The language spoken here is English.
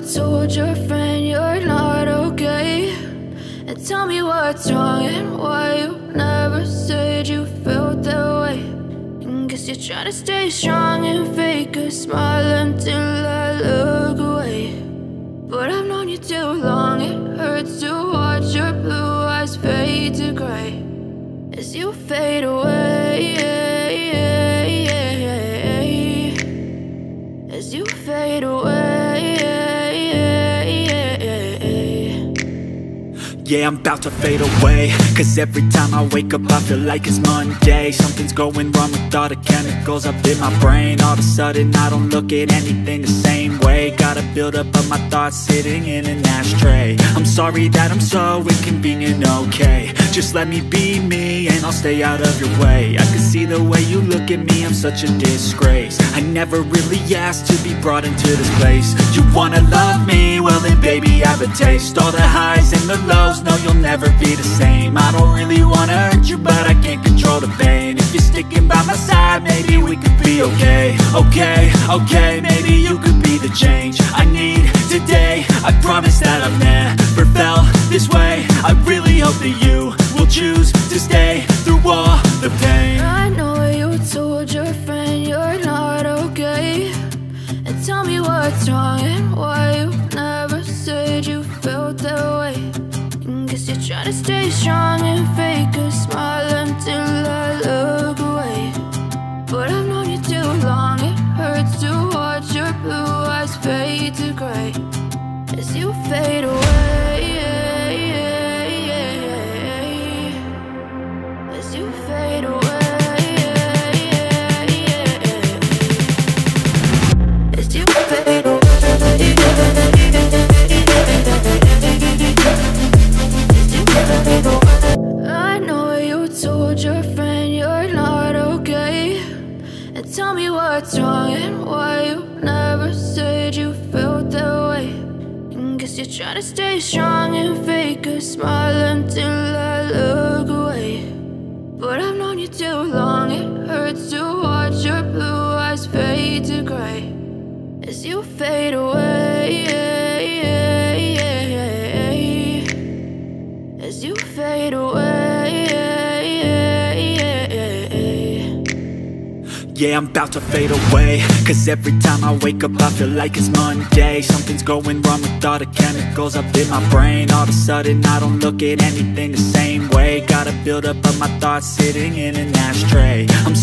told your friend you're not okay, and tell me what's wrong and why you never said you felt that way. And guess you're trying to stay strong and fake a smile until I look away. But I've known you too long, it hurts to watch your blue eyes fade to gray as you fade away, as you fade away. Yeah, I'm about to fade away, cause every time I wake up I feel like it's Monday. Something's going wrong with all the chemicals up in my brain. All of a sudden I don't look at anything the same way. Got a build-up of my thoughts sitting in an ashtray. I'm sorry that I'm so inconvenient, okay? Just let me be me and I'll stay out of your way. I can see the way you look at me, I'm such a disgrace. I never really asked to be brought into this place. You wanna love me? Well then baby, have a taste. All the highs and the lows, no, you'll never be the same. I don't really wanna hurt you, but I can't control the pain. If you're sticking by my side, maybe we could be okay. Okay, maybe you could be the change I need today. I promise that I've never felt this way. I really hope that you will choose to stay through all the pain. I know you told your friend you're not okay, and tell me what's wrong and why you never said you felt that way. Guess you're trying to stay strong and fake a smile until I look away. But I've known you too long, it hurts to watch your blue eyes fade to gray as you fade away, as you fade away, as you fade away. I know you told your friend you're not okay, and tell me what's wrong and why you never said you felt that way. And guess you're trying to stay strong and fake a smile until I look away. But I've known you too long, it hurts to watch your blue eyes fade to gray as you fade away, as you fade away. Yeah, I'm about to fade away, cause every time I wake up I feel like it's Monday. Something's going wrong with all the chemicals up in my brain. All of a sudden I don't look at anything the same way. Got a build-up of my thoughts sitting in an ashtray. I'm